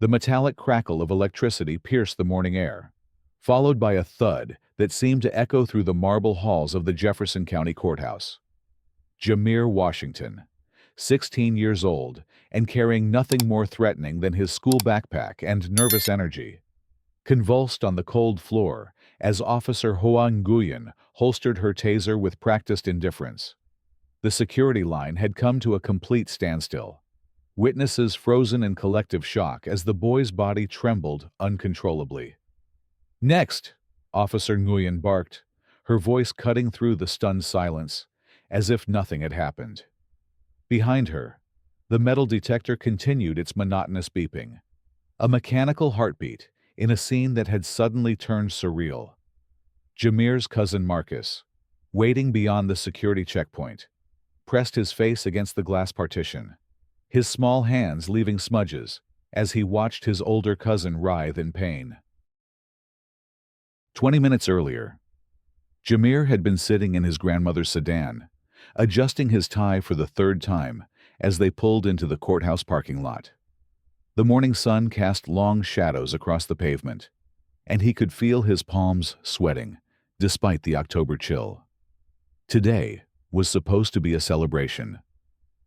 The metallic crackle of electricity pierced the morning air, followed by a thud that seemed to echo through the marble halls of the Jefferson County Courthouse. Jamir Washington, 16 years old and carrying nothing more threatening than his school backpack and nervous energy, convulsed on the cold floor as Officer Hoa Nguyen holstered her taser with practiced indifference. The security line had come to a complete standstill. Witnesses frozen in collective shock as the boy's body trembled uncontrollably. "Next!" Officer Nguyen barked, her voice cutting through the stunned silence, as if nothing had happened. Behind her, the metal detector continued its monotonous beeping, a mechanical heartbeat in a scene that had suddenly turned surreal. Jamir's cousin Marcus, waiting beyond the security checkpoint, pressed his face against the glass partition, his small hands leaving smudges as he watched his older cousin writhe in pain. 20 minutes earlier, Jamir had been sitting in his grandmother's sedan, adjusting his tie for the third time as they pulled into the courthouse parking lot. The morning sun cast long shadows across the pavement, and he could feel his palms sweating despite the October chill. Today was supposed to be a celebration.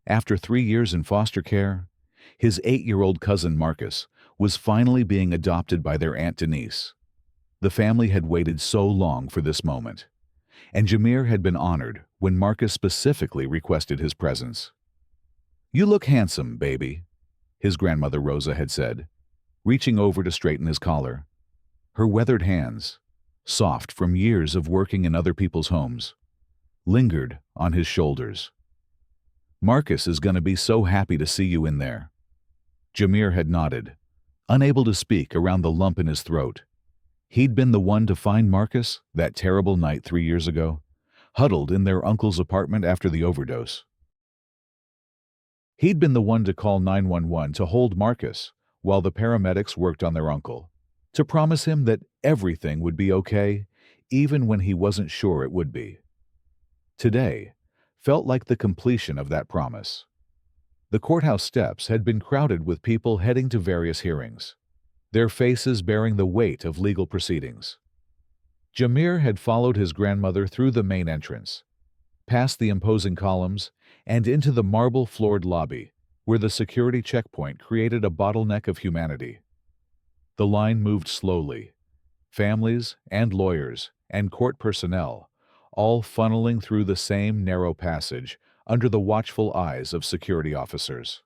After 3 years in foster care, his 8-year-old cousin Marcus was finally being adopted by their Aunt Denise. The family had waited so long for this moment, and Jamir had been honored when Marcus specifically requested his presence. "You look handsome, baby," his grandmother Rosa had said, reaching over to straighten his collar. Her weathered hands, soft from years of working in other people's homes, lingered on his shoulders. "Marcus is going to be so happy to see you in there." Jamir had nodded, unable to speak around the lump in his throat. He'd been the one to find Marcus that terrible night 3 years ago, huddled in their uncle's apartment after the overdose. He'd been the one to call 911 to hold Marcus while the paramedics worked on their uncle, to promise him that everything would be okay, even when he wasn't sure it would be. Today felt like the completion of that promise. The courthouse steps had been crowded with people heading to various hearings, their faces bearing the weight of legal proceedings. Jamir had followed his grandmother through the main entrance, past the imposing columns, and into the marble-floored lobby, where the security checkpoint created a bottleneck of humanity. The line moved slowly, families and lawyers and court personnel all funneling through the same narrow passage under the watchful eyes of security officers.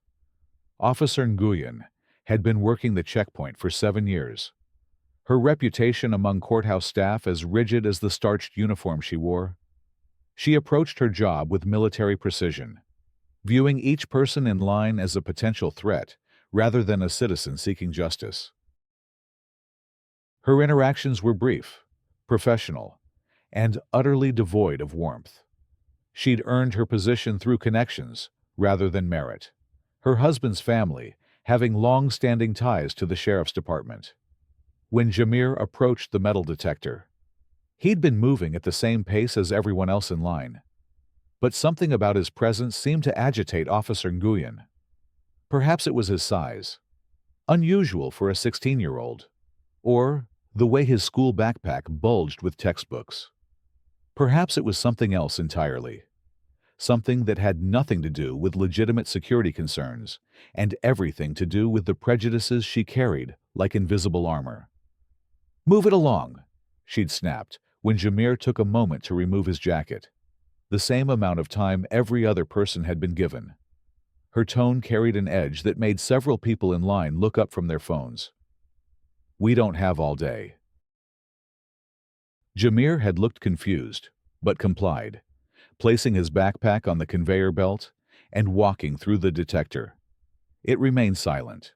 Officer Nguyen had been working the checkpoint for 7 years, her reputation among courthouse staff as rigid as the starched uniform she wore. She approached her job with military precision, viewing each person in line as a potential threat rather than a citizen seeking justice. Her interactions were brief, professional, and utterly devoid of warmth. She'd earned her position through connections rather than merit, her husband's family having long-standing ties to the sheriff's department. When Jamir approached the metal detector, he'd been moving at the same pace as everyone else in line, but something about his presence seemed to agitate Officer Nguyen. Perhaps it was his size, unusual for a 16-year-old, or the way his school backpack bulged with textbooks. Perhaps it was something else entirely, something that had nothing to do with legitimate security concerns and everything to do with the prejudices she carried like invisible armor. "Move it along," she'd snapped when Jamir took a moment to remove his jacket, the same amount of time every other person had been given. Her tone carried an edge that made several people in line look up from their phones. "We don't have all day." Jamir had looked confused, but complied, placing his backpack on the conveyor belt and walking through the detector. It remained silent.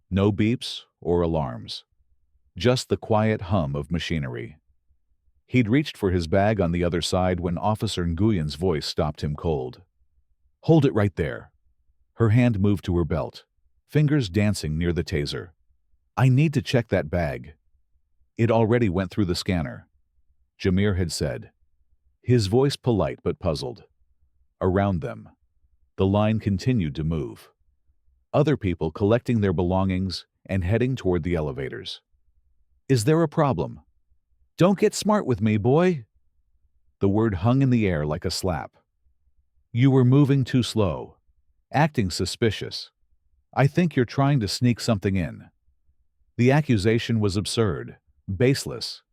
No beeps or alarms. Just the quiet hum of machinery. He'd reached for his bag on the other side when Officer Nguyen's voice stopped him cold. "Hold it right there." Her hand moved to her belt, fingers dancing near the taser. "I need to check that bag." "It already went through the scanner," Jamir had said, his voice polite but puzzled. Around them, the line continued to move. other people collecting their belongings and heading toward the elevators. "Is there a problem?" "Don't get smart with me, boy." The word hung in the air like a slap. "You were moving too slow. Acting suspicious. I think you're trying to sneak something in." The accusation was absurd, baseless,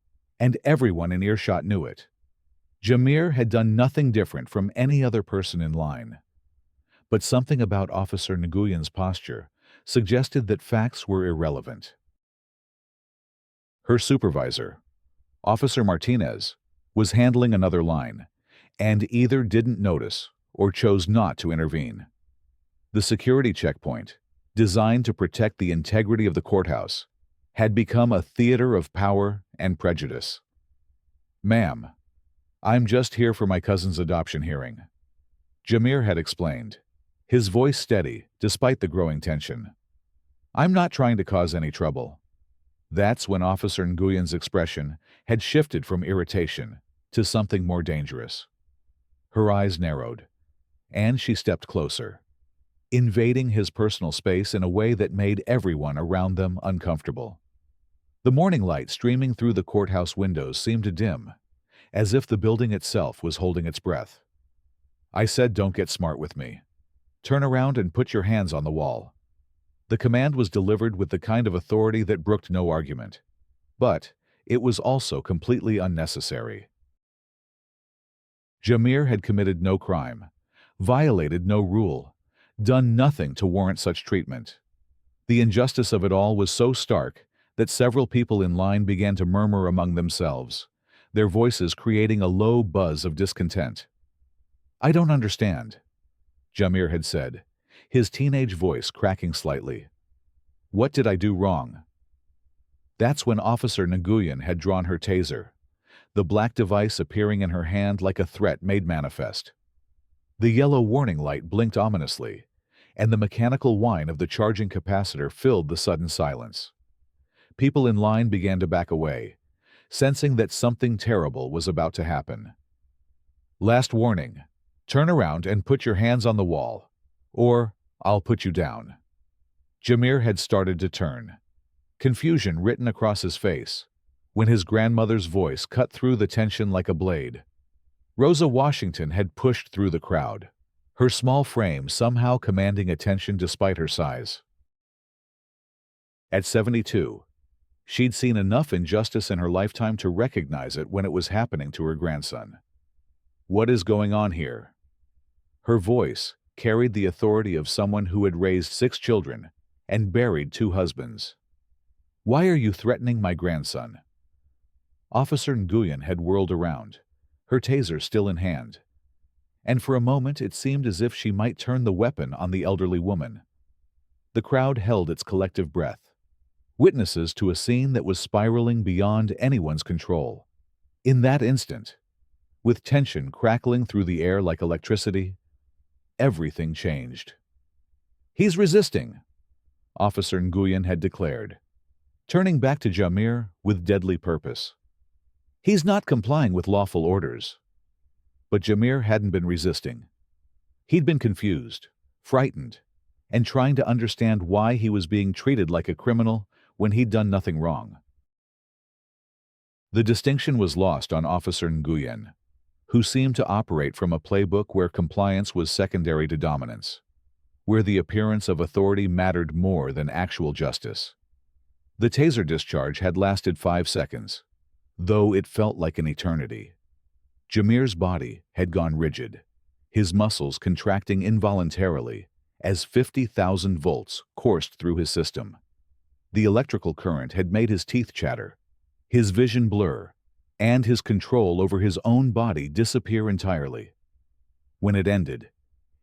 and everyone in earshot knew it. Jamir had done nothing different from any other person in line. But something about Officer Nguyen's posture suggested that facts were irrelevant. Her supervisor, Officer Martinez, was handling another line, and either didn't notice or chose not to intervene. The security checkpoint, designed to protect the integrity of the courthouse, had become a theater of power and prejudice. "Ma'am, I'm just here for my cousin's adoption hearing," Jamir had explained, his voice steady despite the growing tension. "I'm not trying to cause any trouble." That's when Officer Nguyen's expression had shifted from irritation to something more dangerous. Her eyes narrowed, and she stepped closer, invading his personal space in a way that made everyone around them uncomfortable. The morning light streaming through the courthouse windows seemed to dim, as if the building itself was holding its breath. "I said don't get smart with me. Turn around and put your hands on the wall." The command was delivered with the kind of authority that brooked no argument. But it was also completely unnecessary. Jamir had committed no crime, violated no rule, done nothing to warrant such treatment. The injustice of it all was so stark that several people in line began to murmur among themselves, their voices creating a low buzz of discontent. "I don't understand," Jamir had said, his teenage voice cracking slightly. "What did I do wrong?" That's when Officer Nguyen had drawn her taser, the black device appearing in her hand like a threat made manifest. The yellow warning light blinked ominously, and the mechanical whine of the charging capacitor filled the sudden silence. People in line began to back away, sensing that something terrible was about to happen. "Last warning. Turn around and put your hands on the wall, or I'll put you down." Jamir had started to turn, confusion written across his face, when his grandmother's voice cut through the tension like a blade. Rosa Washington had pushed through the crowd, her small frame somehow commanding attention despite her size. At 72, she'd seen enough injustice in her lifetime to recognize it when it was happening to her grandson. "What is going on here?" Her voice carried the authority of someone who had raised 6 children and buried 2 husbands. "Why are you threatening my grandson?" Officer Nguyen had whirled around, her taser still in hand, and for a moment it seemed as if she might turn the weapon on the elderly woman. The crowd held its collective breath, witnesses to a scene that was spiraling beyond anyone's control. In that instant, with tension crackling through the air like electricity, everything changed. "He's resisting," Officer Nguyen had declared, turning back to Jamir with deadly purpose. "He's not complying with lawful orders." But Jamir hadn't been resisting. He'd been confused, frightened, and trying to understand why he was being treated like a criminal when he'd done nothing wrong. The distinction was lost on Officer Nguyen, who seemed to operate from a playbook where compliance was secondary to dominance, where the appearance of authority mattered more than actual justice. The taser discharge had lasted 5 seconds, though it felt like an eternity. Jamir's body had gone rigid, his muscles contracting involuntarily as 50,000 volts coursed through his system. The electrical current had made his teeth chatter, his vision blur, and his control over his own body disappear entirely. When it ended,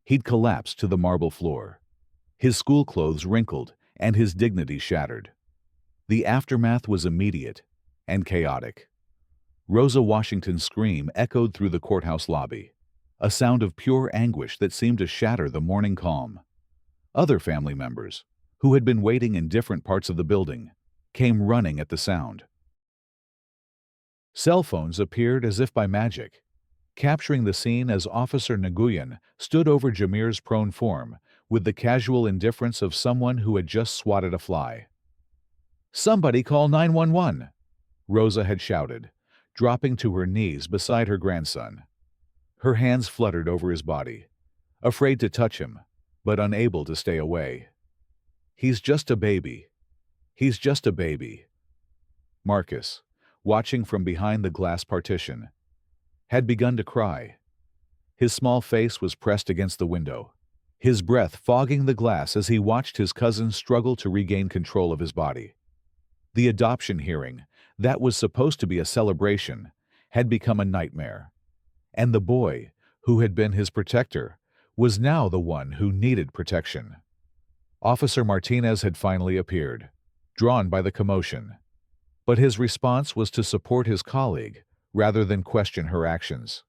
he'd collapsed to the marble floor, his school clothes wrinkled and his dignity shattered. The aftermath was immediate and chaotic. Rosa Washington's scream echoed through the courthouse lobby, a sound of pure anguish that seemed to shatter the morning calm. Other family members, who had been waiting in different parts of the building, came running at the sound. Cell phones appeared as if by magic, capturing the scene as Officer Nguyen stood over Jamir's prone form with the casual indifference of someone who had just swatted a fly. "Somebody call 911!" Rosa had shouted, dropping to her knees beside her grandson. Her hands fluttered over his body, afraid to touch him, but unable to stay away. "He's just a baby. He's just a baby." Marcus, watching from behind the glass partition, had begun to cry. His small face was pressed against the window, his breath fogging the glass as he watched his cousin struggle to regain control of his body. The adoption hearing, that was supposed to be a celebration, had become a nightmare. And the boy, who had been his protector, was now the one who needed protection. Officer Martinez had finally appeared, drawn by the commotion. But his response was to support his colleague rather than question her actions.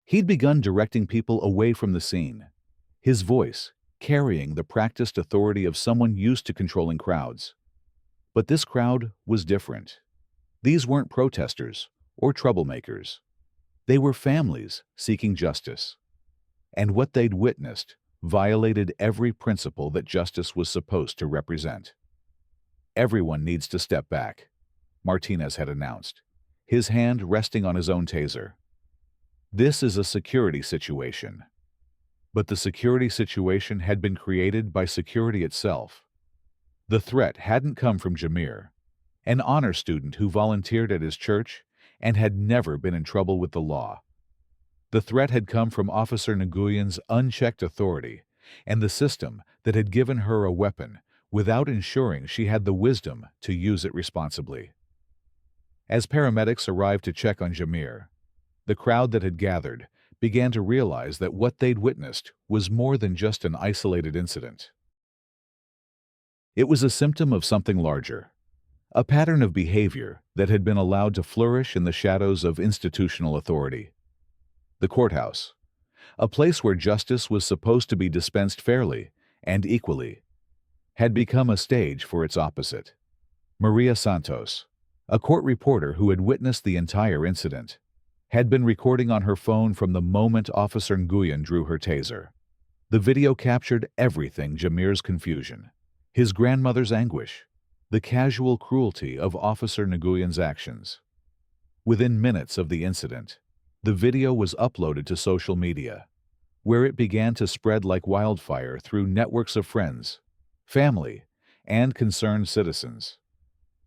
He'd begun directing people away from the scene, his voice carrying the practiced authority of someone used to controlling crowds. But this crowd was different. These weren't protesters or troublemakers. They were families seeking justice. And what they'd witnessed violated every principle that justice was supposed to represent. "Everyone needs to step back," Martinez had announced, his hand resting on his own taser. "This is a security situation." But the security situation had been created by security itself. The threat hadn't come from Jamir, an honor student who volunteered at his church and had never been in trouble with the law. The threat had come from Officer Nguyen's unchecked authority and the system that had given her a weapon without ensuring she had the wisdom to use it responsibly. As paramedics arrived to check on Jamir, the crowd that had gathered began to realize that what they'd witnessed was more than just an isolated incident. It was a symptom of something larger, a pattern of behavior that had been allowed to flourish in the shadows of institutional authority. The courthouse, a place where justice was supposed to be dispensed fairly and equally, had become a stage for its opposite. Maria Santos, a court reporter who had witnessed the entire incident, had been recording on her phone from the moment Officer Nguyen drew her taser. The video captured everything: Jamir's confusion, his grandmother's anguish, the casual cruelty of Officer Nguyen's actions. Within minutes of the incident, the video was uploaded to social media, where it began to spread like wildfire through networks of friends, family, and concerned citizens.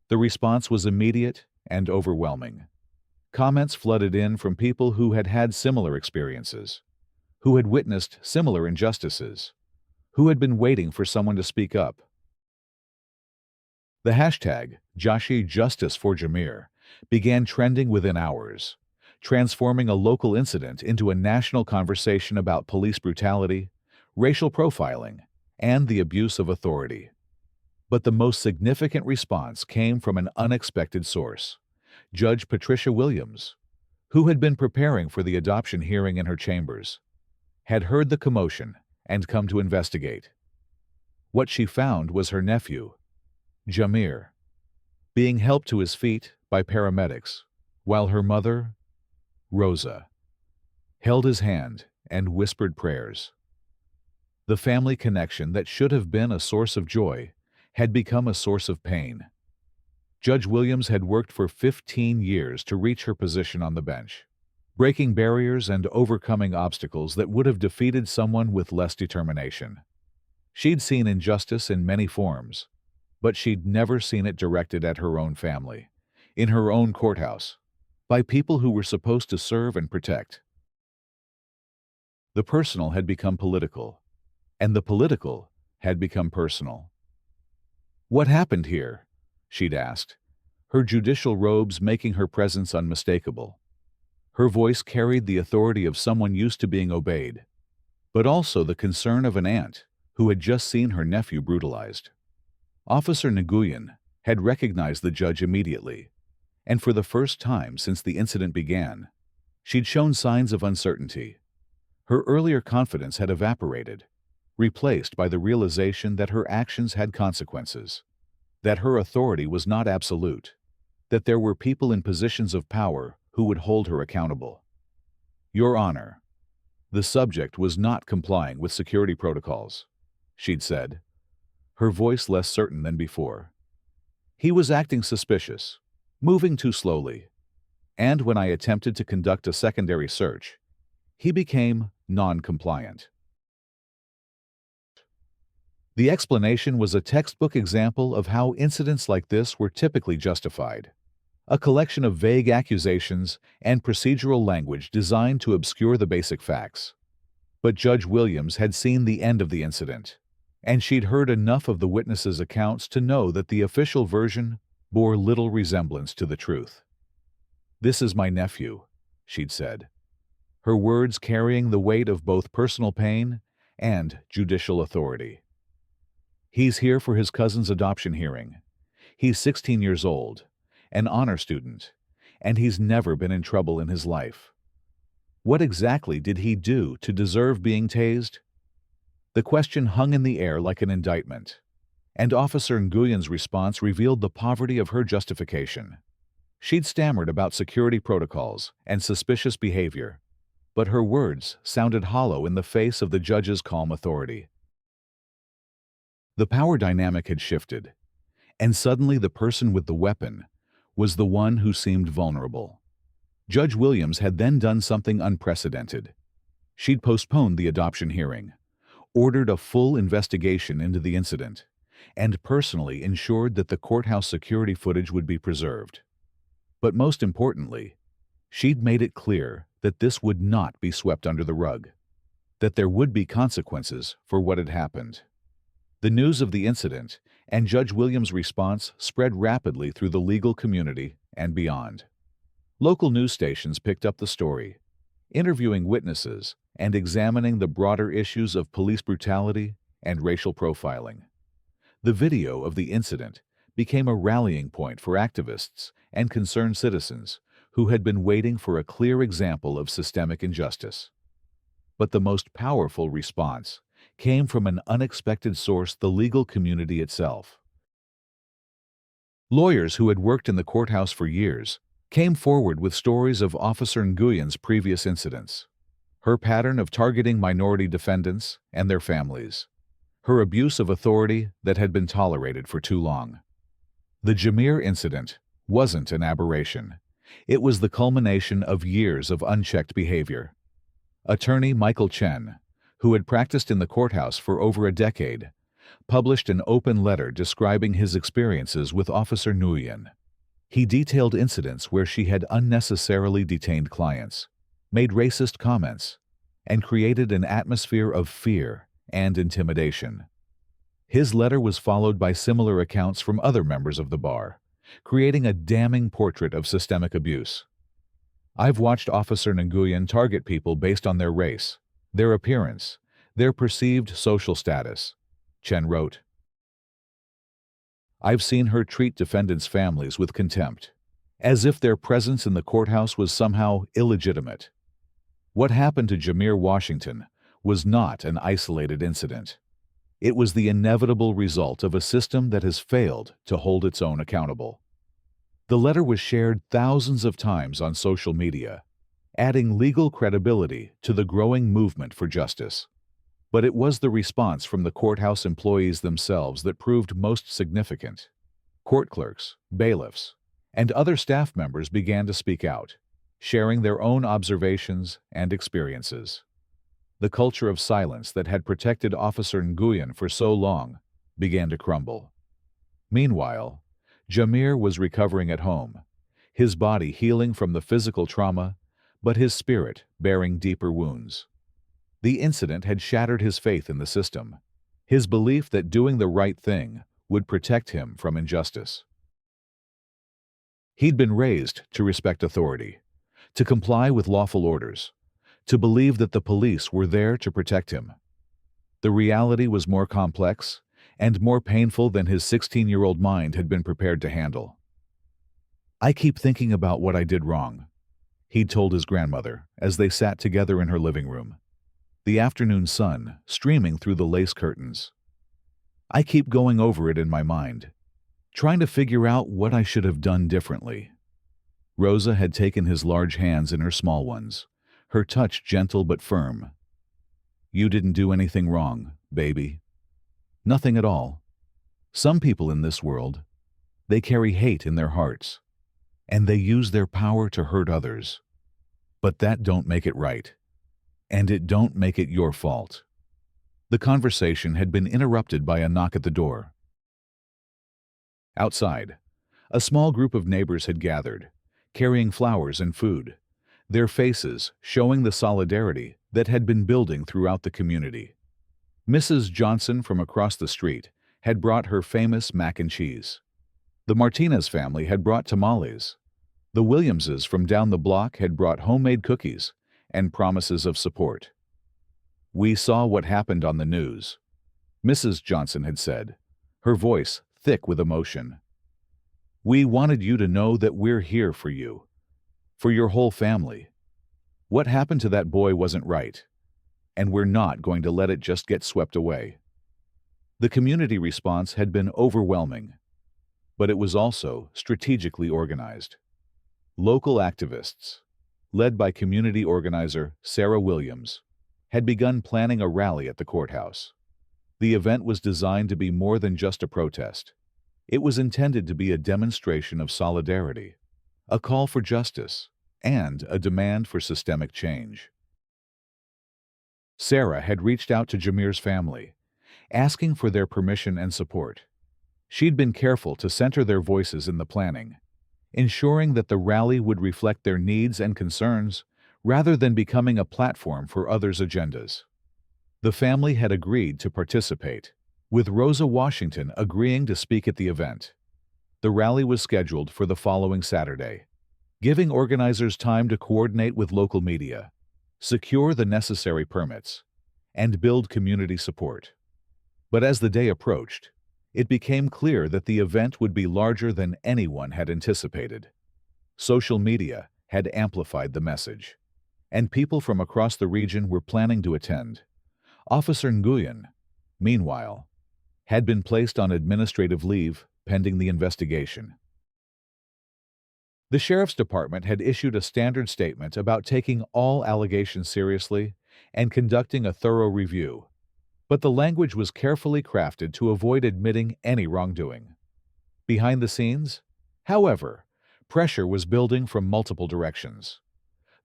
The response was immediate and overwhelming. Comments flooded in from people who had had similar experiences, who had witnessed similar injustices, who had been waiting for someone to speak up. The hashtag Joshi Justice for Jamir began trending within hours, transforming a local incident into a national conversation about police brutality, racial profiling, and the abuse of authority. But the most significant response came from an unexpected source: Judge Patricia Williams, who had been preparing for the adoption hearing in her chambers, had heard the commotion and come to investigate. What she found was her nephew, Jamir, being helped to his feet by paramedics, while her mother, Rosa, held his hand and whispered prayers. The family connection that should have been a source of joy had become a source of pain. Judge Williams had worked for 15 years to reach her position on the bench, breaking barriers and overcoming obstacles that would have defeated someone with less determination. She'd seen injustice in many forms, but she'd never seen it directed at her own family, in her own courthouse, by people who were supposed to serve and protect. The personal had become political, and the political had become personal. "What happened here?" she'd asked, her judicial robes making her presence unmistakable. Her voice carried the authority of someone used to being obeyed, but also the concern of an aunt who had just seen her nephew brutalized. Officer Nguyen had recognized the judge immediately, and for the first time since the incident began, she'd shown signs of uncertainty. Her earlier confidence had evaporated, replaced by the realization that her actions had consequences, that her authority was not absolute, that there were people in positions of power who would hold her accountable. "Your Honor," The subject was not complying with security protocols, she'd said, her voice less certain than before. He was acting suspicious, moving too slowly, and when I attempted to conduct a secondary search, he became non-compliant. The explanation was a textbook example of how incidents like this were typically justified. A collection of vague accusations and procedural language designed to obscure the basic facts. But Judge Williams had seen the end of the incident, and she'd heard enough of the witnesses' accounts to know that the official version bore little resemblance to the truth. "This is my nephew," she'd said, her words carrying the weight of both personal pain and judicial authority. "He's here for his cousin's adoption hearing. He's 16 years old, an honor student, and he's never been in trouble in his life. What exactly did he do to deserve being tased?" The question hung in the air like an indictment, and Officer Nguyen's response revealed the poverty of her justification. She'd stammered about security protocols and suspicious behavior, but her words sounded hollow in the face of the judge's calm authority. The power dynamic had shifted, and suddenly the person with the weapon was the one who seemed vulnerable. Judge Williams had then done something unprecedented. She'd postponed the adoption hearing, ordered a full investigation into the incident, and personally ensured that the courthouse security footage would be preserved. But most importantly, she'd made it clear that this would not be swept under the rug, that there would be consequences for what had happened. The news of the incident and Judge Williams' response spread rapidly through the legal community and beyond. Local news stations picked up the story, interviewing witnesses and examining the broader issues of police brutality and racial profiling. The video of the incident became a rallying point for activists and concerned citizens who had been waiting for a clear example of systemic injustice. But the most powerful response came from an unexpected source: the legal community itself. Lawyers who had worked in the courthouse for years came forward with stories of Officer Nguyen's previous incidents, her pattern of targeting minority defendants and their families, her abuse of authority that had been tolerated for too long. The Jamir incident wasn't an aberration. It was the culmination of years of unchecked behavior. Attorney Michael Chen, who had practiced in the courthouse for over a decade, published an open letter describing his experiences with Officer Nguyen. He detailed incidents where she had unnecessarily detained clients, made racist comments, and created an atmosphere of fear and intimidation. His letter was followed by similar accounts from other members of the bar, creating a damning portrait of systemic abuse. "I've watched Officer Nguyen target people based on their race, their appearance, their perceived social status," Chen wrote. "I've seen her treat defendants' families with contempt, as if their presence in the courthouse was somehow illegitimate." What happened to Jamir Washington was not an isolated incident. It was the inevitable result of a system that has failed to hold its own accountable. The letter was shared thousands of times on social media, adding legal credibility to the growing movement for justice. But it was the response from the courthouse employees themselves that proved most significant. Court clerks, bailiffs, and other staff members began to speak out, sharing their own observations and experiences. The culture of silence that had protected Officer Nguyen for so long began to crumble. Meanwhile, Jamir was recovering at home, his body healing from the physical trauma, but his spirit bearing deeper wounds. The incident had shattered his faith in the system, his belief that doing the right thing would protect him from injustice. He'd been raised to respect authority, to comply with lawful orders, to believe that the police were there to protect him. The reality was more complex and more painful than his 16-year-old mind had been prepared to handle. "I keep thinking about what I did wrong," he'd told his grandmother as they sat together in her living room, the afternoon sun streaming through the lace curtains. "I keep going over it in my mind, trying to figure out what I should have done differently." Rosa had taken his large hands in her small ones, her touch gentle but firm, You didn't do anything wrong, baby. Nothing at all. Some people in this world, they carry hate in their hearts, and they use their power to hurt others. But that don't make it right, and it don't make it your fault. The conversation had been interrupted by a knock at the door. Outside, a small group of neighbors had gathered, carrying flowers and food, their faces showing the solidarity that had been building throughout the community. Mrs. Johnson from across the street had brought her famous mac and cheese. The Martinez family had brought tamales. The Williamses from down the block had brought homemade cookies and promises of support. "We saw what happened on the news," Mrs. Johnson had said, her voice thick with emotion. "We wanted you to know that we're here for you, for your whole family. What happened to that boy wasn't right, and we're not going to let it just get swept away." The community response had been overwhelming, but it was also strategically organized. Local activists, led by community organizer Sarah Williams, had begun planning a rally at the courthouse. The event was designed to be more than just a protest. It was intended to be a demonstration of solidarity, a call for justice, and a demand for systemic change. Sarah had reached out to Jamir's family, asking for their permission and support. She'd been careful to center their voices in the planning, ensuring that the rally would reflect their needs and concerns rather than becoming a platform for others' agendas. The family had agreed to participate, with Rosa Washington agreeing to speak at the event. The rally was scheduled for the following Saturday, giving organizers time to coordinate with local media, secure the necessary permits, and build community support. But as the day approached, it became clear that the event would be larger than anyone had anticipated. Social media had amplified the message, and people from across the region were planning to attend. Officer Nguyen, meanwhile, had been placed on administrative leave pending the investigation. The Sheriff's Department had issued a standard statement about taking all allegations seriously and conducting a thorough review, but the language was carefully crafted to avoid admitting any wrongdoing. Behind the scenes, however, pressure was building from multiple directions.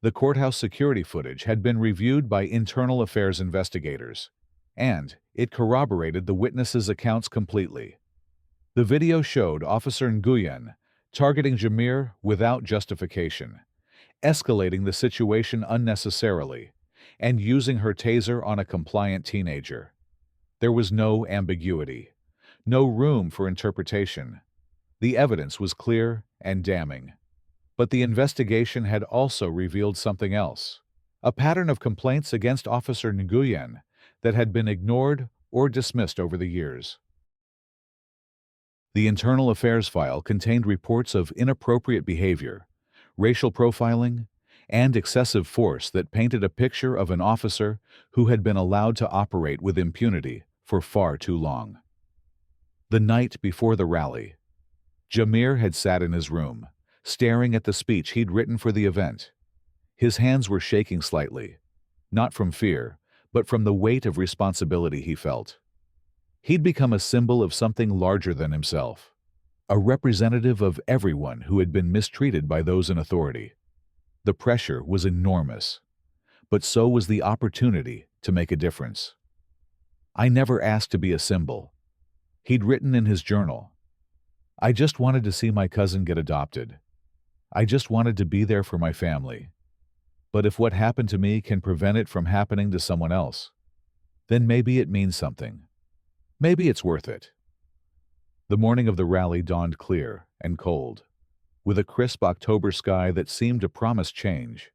The courthouse security footage had been reviewed by internal affairs investigators, and it corroborated the witnesses' accounts completely. The video showed Officer Nguyen targeting Jamir without justification, escalating the situation unnecessarily, and using her taser on a compliant teenager. There was no ambiguity, no room for interpretation. The evidence was clear and damning. But the investigation had also revealed something else, a pattern of complaints against Officer Nguyen that had been ignored or dismissed over the years. The internal affairs file contained reports of inappropriate behavior, racial profiling, and excessive force that painted a picture of an officer who had been allowed to operate with impunity for far too long. The night before the rally, Jamir had sat in his room, staring at the speech he'd written for the event. His hands were shaking slightly, not from fear, but from the weight of responsibility he felt. He'd become a symbol of something larger than himself, a representative of everyone who had been mistreated by those in authority. The pressure was enormous, but so was the opportunity to make a difference. "I never asked to be a symbol," he'd written in his journal. "I just wanted to see my cousin get adopted. I just wanted to be there for my family. But if what happened to me can prevent it from happening to someone else, then maybe it means something. Maybe it's worth it." The morning of the rally dawned clear and cold, with a crisp October sky that seemed to promise change.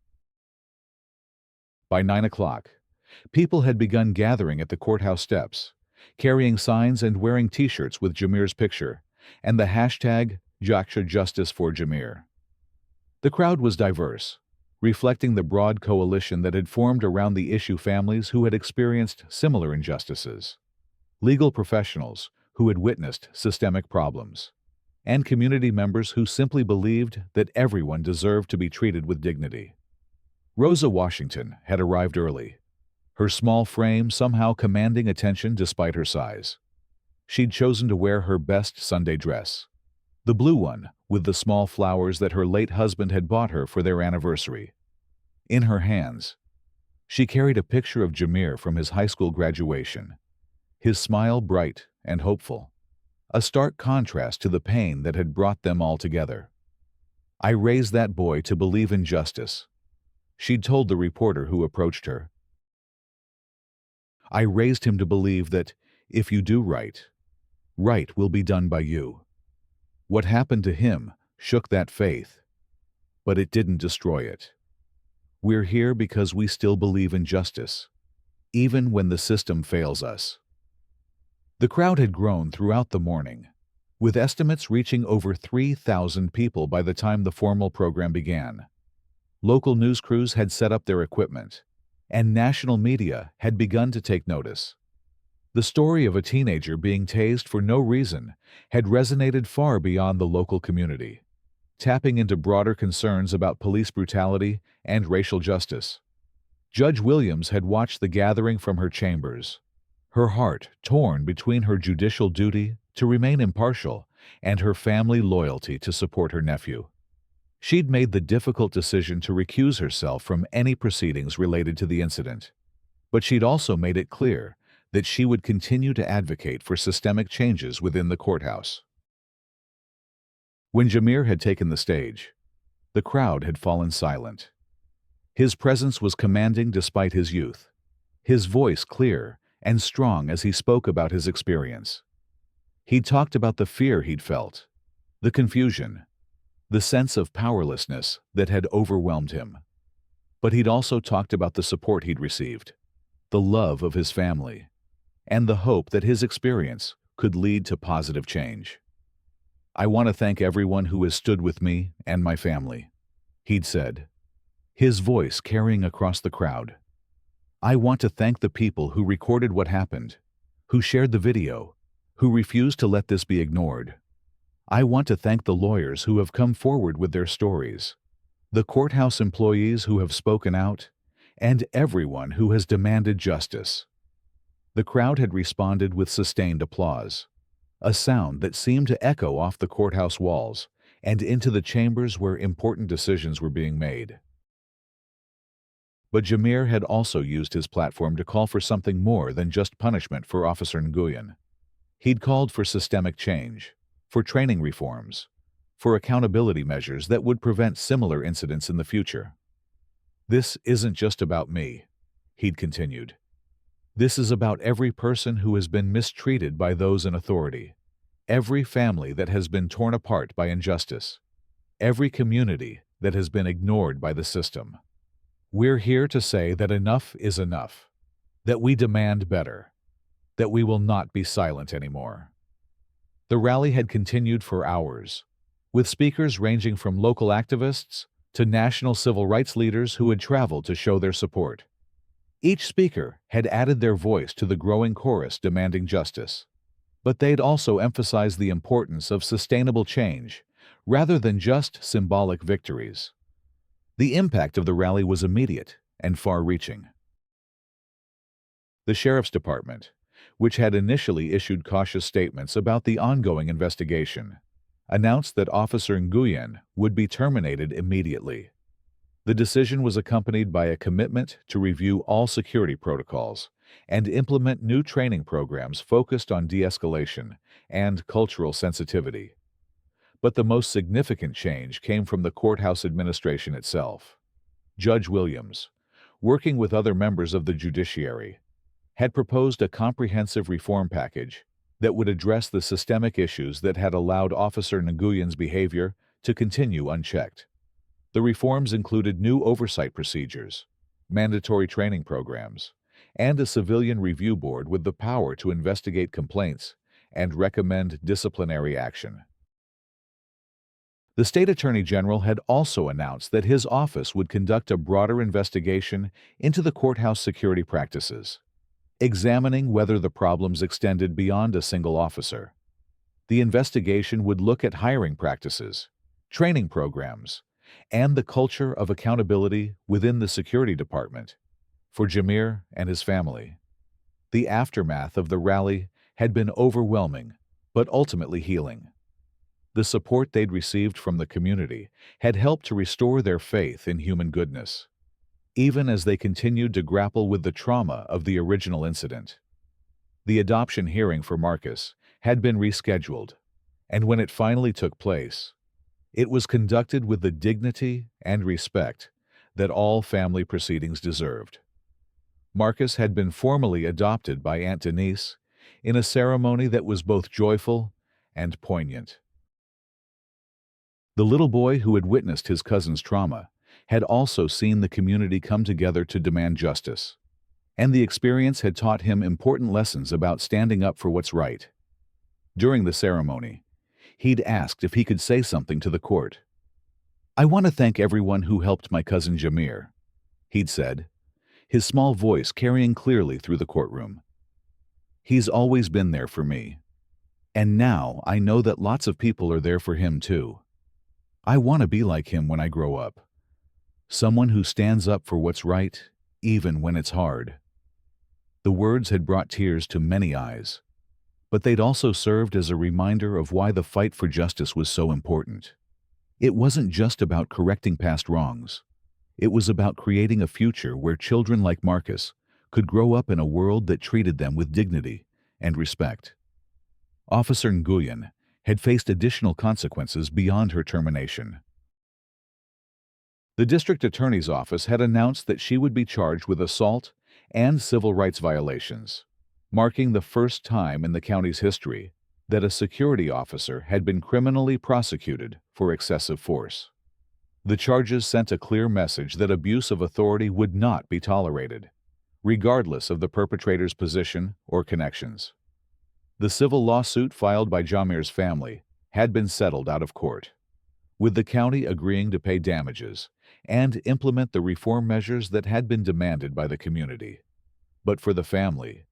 By 9 o'clock, people had begun gathering at the courthouse steps, carrying signs and wearing T-shirts with Jamir's picture and the hashtag #Justice for Jamir. The crowd was diverse, reflecting the broad coalition that had formed around the issue families who had experienced similar injustices, legal professionals who had witnessed systemic problems, and community members who simply believed that everyone deserved to be treated with dignity. Rosa Washington had arrived early. her small frame somehow commanding attention despite her size. She'd chosen to wear her best Sunday dress, the blue one with the small flowers that her late husband had bought her for their anniversary. In her hands, she carried a picture of Jamir from his high school graduation, his smile bright and hopeful, a stark contrast to the pain that had brought them all together. "I raised that boy to believe in justice," she'd told the reporter who approached her. "I raised him to believe that if you do right, right will be done by you." What happened to him shook that faith, but it didn't destroy it. We're here because we still believe in justice, even when the system fails us. The crowd had grown throughout the morning, with estimates reaching over 3,000 people by the time the formal program began. Local news crews had set up their equipment, and national media had begun to take notice. The story of a teenager being tased for no reason had resonated far beyond the local community, tapping into broader concerns about police brutality and racial justice. Judge Williams had watched the gathering from her chambers, her heart torn between her judicial duty to remain impartial and her family loyalty to support her nephew. She'd made the difficult decision to recuse herself from any proceedings related to the incident, but she'd also made it clear that she would continue to advocate for systemic changes within the courthouse. When Jamir had taken the stage, the crowd had fallen silent. His presence was commanding despite his youth, his voice clear and strong as he spoke about his experience. He talked about the fear he'd felt, the confusion, the sense of powerlessness that had overwhelmed him. But he'd also talked about the support he'd received, the love of his family, and the hope that his experience could lead to positive change. "I want to thank everyone who has stood with me and my family," he'd said, his voice carrying across the crowd. "I want to thank the people who recorded what happened, who shared the video, who refused to let this be ignored. I want to thank the lawyers who have come forward with their stories, the courthouse employees who have spoken out, and everyone who has demanded justice." The crowd had responded with sustained applause, a sound that seemed to echo off the courthouse walls and into the chambers where important decisions were being made. But Jamir had also used his platform to call for something more than just punishment for Officer Nguyen. He'd called for systemic change, for training reforms, for accountability measures that would prevent similar incidents in the future. "This isn't just about me," he'd continued. "This is about every person who has been mistreated by those in authority, every family that has been torn apart by injustice, every community that has been ignored by the system. We're here to say that enough is enough, that we demand better, that we will not be silent anymore." The rally had continued for hours, with speakers ranging from local activists to national civil rights leaders who had traveled to show their support. Each speaker had added their voice to the growing chorus demanding justice, but they'd also emphasized the importance of sustainable change rather than just symbolic victories. The impact of the rally was immediate and far-reaching. The Sheriff's Department, which had initially issued cautious statements about the ongoing investigation, announced that Officer Nguyen would be terminated immediately. The decision was accompanied by a commitment to review all security protocols and implement new training programs focused on de-escalation and cultural sensitivity. But the most significant change came from the courthouse administration itself. Judge Williams, working with other members of the judiciary, had proposed a comprehensive reform package that would address the systemic issues that had allowed Officer Nguyen's behavior to continue unchecked. The reforms included new oversight procedures, mandatory training programs, and a civilian review board with the power to investigate complaints and recommend disciplinary action. The State Attorney General had also announced that his office would conduct a broader investigation into the courthouse security practices, examining whether the problems extended beyond a single officer. The investigation would look at hiring practices, training programs, and the culture of accountability within the security department, for Jamir and his family. The aftermath of the rally had been overwhelming, but ultimately healing. The support they'd received from the community had helped to restore their faith in human goodness, even as they continued to grapple with the trauma of the original incident. The adoption hearing for Marcus had been rescheduled, and when it finally took place, it was conducted with the dignity and respect that all family proceedings deserved. Marcus had been formally adopted by Aunt Denise in a ceremony that was both joyful and poignant. The little boy who had witnessed his cousin's trauma had also seen the community come together to demand justice, and the experience had taught him important lessons about standing up for what's right. During the ceremony, he'd asked if he could say something to the court. "I want to thank everyone who helped my cousin Jamir," he'd said, his small voice carrying clearly through the courtroom. "He's always been there for me. And now I know that lots of people are there for him too. I want to be like him when I grow up. Someone who stands up for what's right, even when it's hard." The words had brought tears to many eyes, but they'd also served as a reminder of why the fight for justice was so important. It wasn't just about correcting past wrongs. It was about creating a future where children like Marcus could grow up in a world that treated them with dignity and respect. Officer Nguyen had faced additional consequences beyond her termination. The district attorney's office had announced that she would be charged with assault and civil rights violations, marking the first time in the county's history that a security officer had been criminally prosecuted for excessive force. The charges sent a clear message that abuse of authority would not be tolerated, regardless of the perpetrator's position or connections. The civil lawsuit filed by Jamir's family had been settled out of court, with the county agreeing to pay damages and implement the reform measures that had been demanded by the community. But for the family,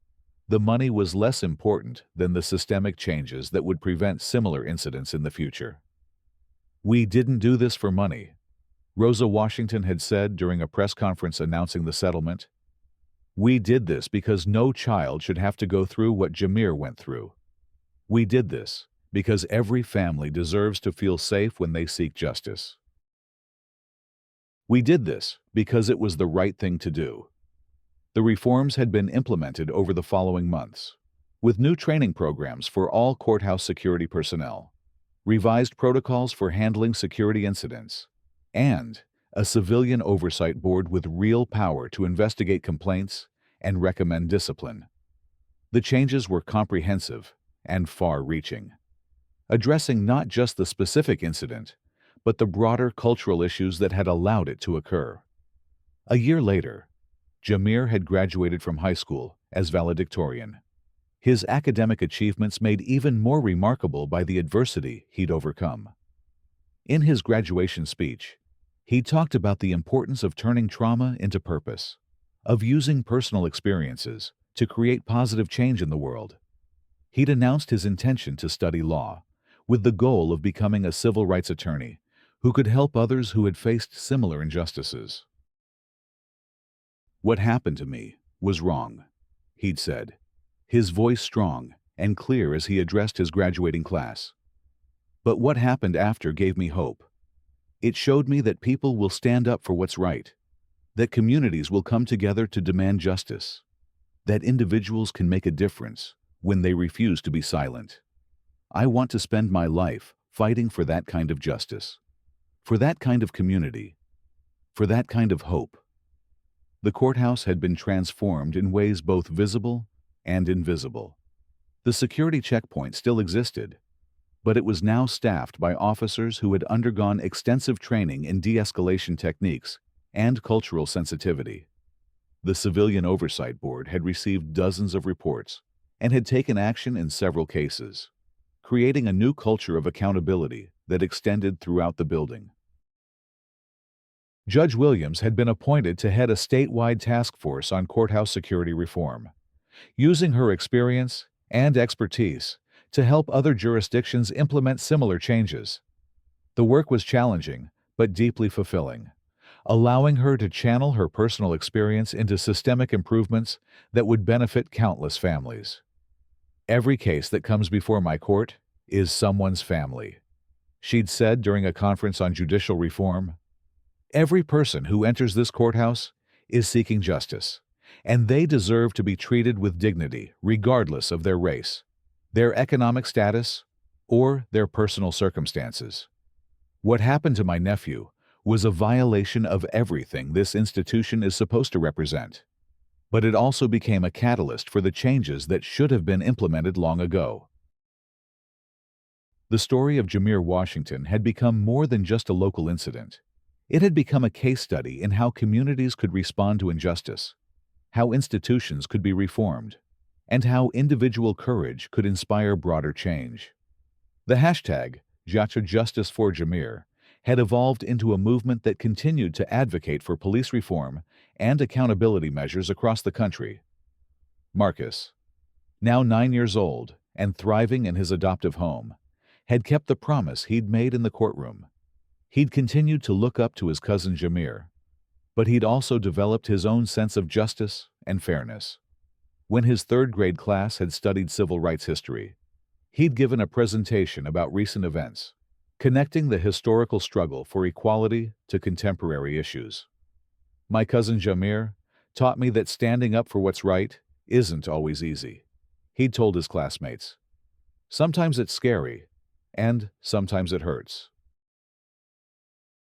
the money was less important than the systemic changes that would prevent similar incidents in the future. "We didn't do this for money," Rosa Washington had said during a press conference announcing the settlement. "We did this because no child should have to go through what Jamir went through. We did this because every family deserves to feel safe when they seek justice. We did this because it was the right thing to do." The reforms had been implemented over the following months, with new training programs for all courthouse security personnel, revised protocols for handling security incidents, and a civilian oversight board with real power to investigate complaints and recommend discipline. The changes were comprehensive and far-reaching, addressing not just the specific incident, but the broader cultural issues that had allowed it to occur. A year later, Jamir had graduated from high school as valedictorian, his academic achievements made even more remarkable by the adversity he'd overcome. In his graduation speech, he talked about the importance of turning trauma into purpose, of using personal experiences to create positive change in the world. He'd announced his intention to study law, with the goal of becoming a civil rights attorney who could help others who had faced similar injustices. "What happened to me was wrong," he'd said, his voice strong and clear as he addressed his graduating class. "But what happened after gave me hope. It showed me that people will stand up for what's right, that communities will come together to demand justice, that individuals can make a difference when they refuse to be silent. I want to spend my life fighting for that kind of justice, for that kind of community, for that kind of hope." The courthouse had been transformed in ways both visible and invisible. The security checkpoint still existed, but it was now staffed by officers who had undergone extensive training in de-escalation techniques and cultural sensitivity. The Civilian Oversight Board had received dozens of reports and had taken action in several cases, creating a new culture of accountability that extended throughout the building. Judge Williams had been appointed to head a statewide task force on courthouse security reform, using her experience and expertise to help other jurisdictions implement similar changes. The work was challenging, but deeply fulfilling, allowing her to channel her personal experience into systemic improvements that would benefit countless families. "Every case that comes before my court is someone's family," she'd said during a conference on judicial reform. "Every person who enters this courthouse is seeking justice, and they deserve to be treated with dignity regardless of their race, their economic status, or their personal circumstances. What happened to my nephew was a violation of everything this institution is supposed to represent, but it also became a catalyst for the changes that should have been implemented long ago." The story of Jamir Washington had become more than just a local incident. It had become a case study in how communities could respond to injustice, how institutions could be reformed, and how individual courage could inspire broader change. The hashtag, #Justice for Jamir, had evolved into a movement that continued to advocate for police reform and accountability measures across the country. Marcus, now 9 years old and thriving in his adoptive home, had kept the promise he'd made in the courtroom. He'd continued to look up to his cousin Jamir, but he'd also developed his own sense of justice and fairness. When his third-grade class had studied civil rights history, he'd given a presentation about recent events, connecting the historical struggle for equality to contemporary issues. "My cousin Jamir taught me that standing up for what's right isn't always easy," he'd told his classmates. "Sometimes it's scary, and sometimes it hurts.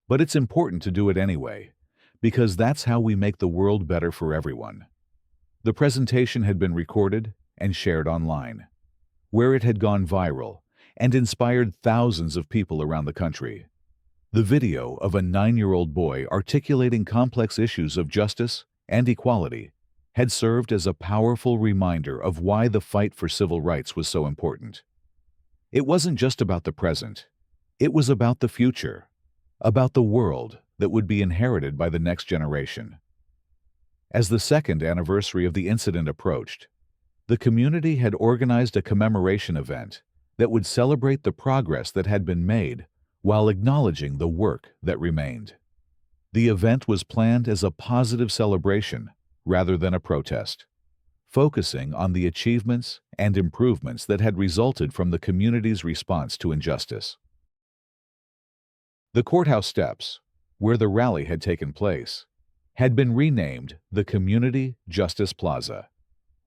But it's important to do it anyway, because that's how we make the world better for everyone." The presentation had been recorded and shared online, where it had gone viral and inspired thousands of people around the country. The video of a 9-year-old boy articulating complex issues of justice and equality had served as a powerful reminder of why the fight for civil rights was so important. It wasn't just about the present, it was about the future, about the world that would be inherited by the next generation. As the second anniversary of the incident approached, the community had organized a commemoration event that would celebrate the progress that had been made while acknowledging the work that remained. The event was planned as a positive celebration rather than a protest, focusing on the achievements and improvements that had resulted from the community's response to injustice. The courthouse steps, where the rally had taken place, had been renamed the Community Justice Plaza,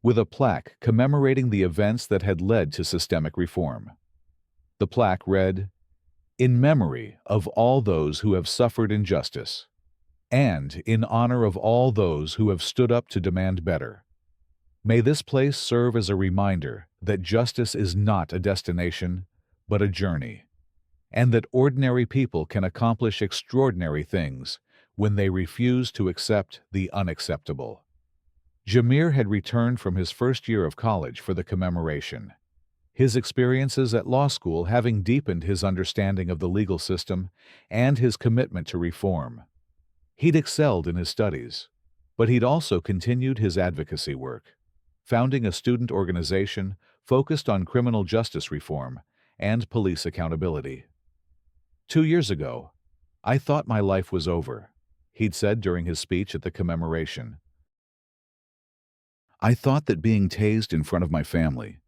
with a plaque commemorating the events that had led to systemic reform. The plaque read, "In memory of all those who have suffered injustice, and in honor of all those who have stood up to demand better. May this place serve as a reminder that justice is not a destination, but a journey, and that ordinary people can accomplish extraordinary things when they refuse to accept the unacceptable." Jamir had returned from his first year of college for the commemoration, his experiences at law school having deepened his understanding of the legal system and his commitment to reform. He'd excelled in his studies, but he'd also continued his advocacy work, founding a student organization focused on criminal justice reform and police accountability. 2 years ago, I thought my life was over, he'd said during his speech at the commemoration. I thought that being tased in front of my family,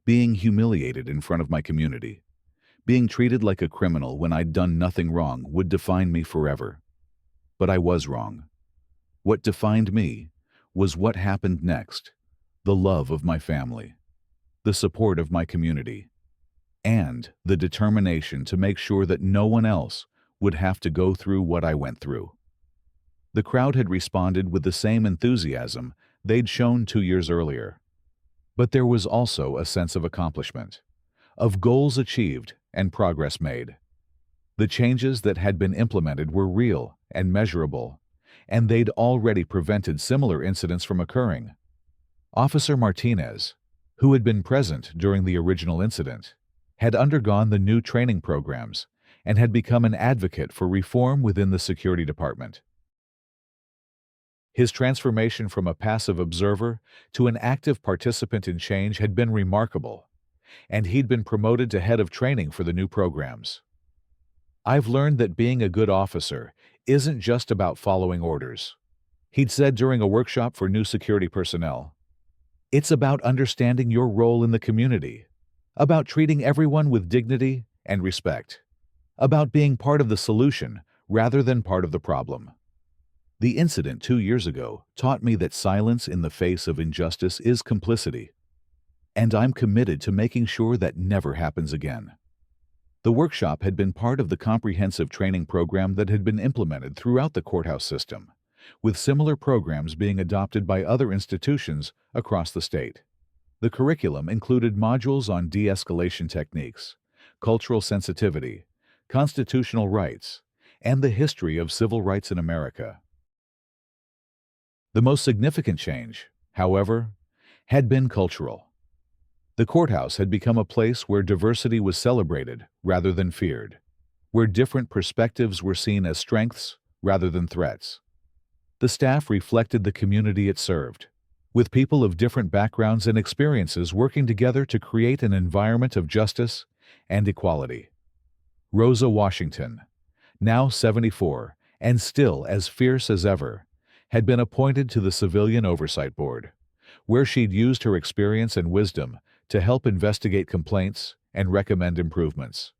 being humiliated in front of my community, being treated like a criminal when I'd done nothing wrong would define me forever. But I was wrong. What defined me was what happened next, the love of my family, the support of my community, and the determination to make sure that no one else would have to go through what I went through. The crowd had responded with the same enthusiasm they'd shown 2 years earlier. But there was also a sense of accomplishment, of goals achieved and progress made. The changes that had been implemented were real and measurable, and they'd already prevented similar incidents from occurring. Officer Martinez, who had been present during the original incident, had undergone the new training programs and had become an advocate for reform within the security department. His transformation from a passive observer to an active participant in change had been remarkable, and he'd been promoted to head of training for the new programs. I've learned that being a good officer isn't just about following orders. He'd said during a workshop for new security personnel, it's about understanding your role in the community, about treating everyone with dignity and respect, about being part of the solution rather than part of the problem. The incident 2 years ago taught me that silence in the face of injustice is complicity, and I'm committed to making sure that never happens again. The workshop had been part of the comprehensive training program that had been implemented throughout the courthouse system, with similar programs being adopted by other institutions across the state. The curriculum included modules on de-escalation techniques, cultural sensitivity, constitutional rights, and the history of civil rights in America. The most significant change, however, had been cultural. The courthouse had become a place where diversity was celebrated rather than feared, where different perspectives were seen as strengths rather than threats. The staff reflected the community it served, with people of different backgrounds and experiences working together to create an environment of justice and equality. Rosa Washington, now 74 and still as fierce as ever, had been appointed to the Civilian Oversight Board, where she'd used her experience and wisdom to help investigate complaints and recommend improvements.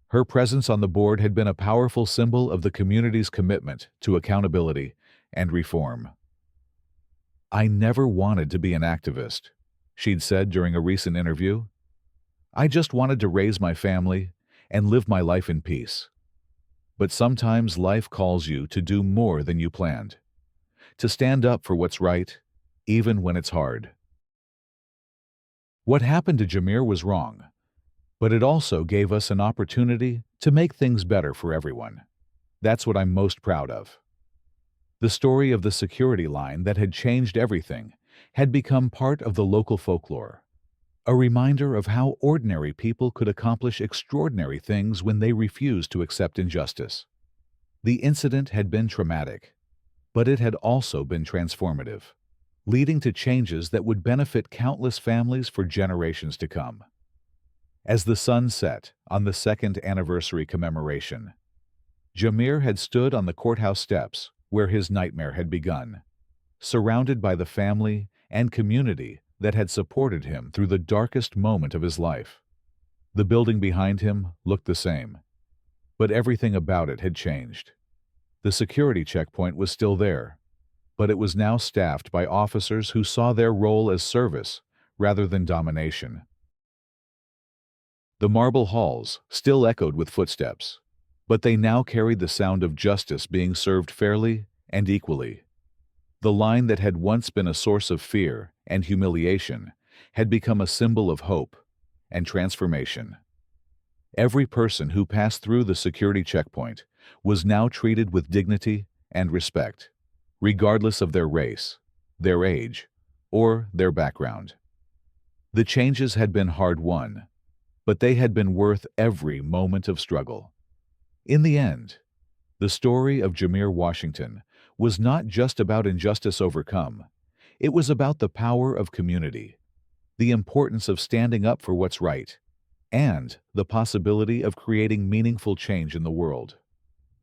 Her presence on the board had been a powerful symbol of the community's commitment to accountability and reform. "I never wanted to be an activist," she'd said during a recent interview. "I just wanted to raise my family and live my life in peace. But sometimes life calls you to do more than you planned, to stand up for what's right, even when it's hard." What happened to Jamir was wrong, but it also gave us an opportunity to make things better for everyone. That's what I'm most proud of. The story of the security line that had changed everything had become part of the local folklore, a reminder of how ordinary people could accomplish extraordinary things when they refused to accept injustice. The incident had been traumatic, but it had also been transformative, leading to changes that would benefit countless families for generations to come. As the sun set on the second anniversary commemoration, Jamir had stood on the courthouse steps where his nightmare had begun, surrounded by the family and community that had supported him through the darkest moment of his life. The building behind him looked the same, but everything about it had changed. The security checkpoint was still there, but it was now staffed by officers who saw their role as service rather than domination. The marble halls still echoed with footsteps, but they now carried the sound of justice being served fairly and equally. The line that had once been a source of fear and humiliation had become a symbol of hope and transformation. Every person who passed through the security checkpoint was now treated with dignity and respect, regardless of their race, their age, or their background. The changes had been hard-won, but they had been worth every moment of struggle. In the end, the story of Jamir Washington was not just about injustice overcome. It was about the power of community, the importance of standing up for what's right, and the possibility of creating meaningful change in the world.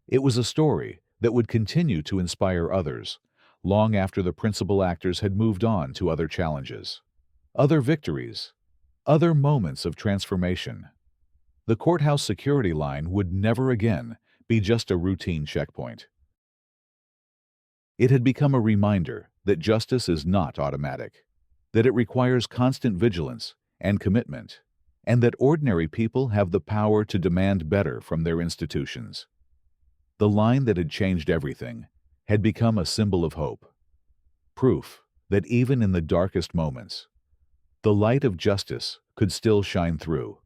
It was a story that would continue to inspire others, long after the principal actors had moved on to other challenges, other victories, other moments of transformation. The courthouse security line would never again be just a routine checkpoint. It had become a reminder that justice is not automatic, that it requires constant vigilance and commitment, and that ordinary people have the power to demand better from their institutions. The line that had changed everything had become a symbol of hope, proof that even in the darkest moments, the light of justice could still shine through.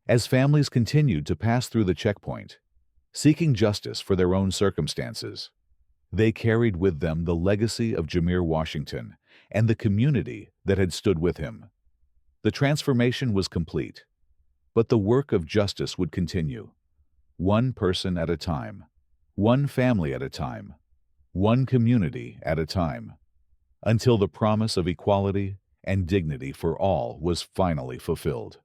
As families continued to pass through the checkpoint, seeking justice for their own circumstances, they carried with them the legacy of Jamir Washington and the community that had stood with him. The transformation was complete, but the work of justice would continue, one person at a time, one family at a time, one community at a time, until the promise of equality and dignity for all was finally fulfilled.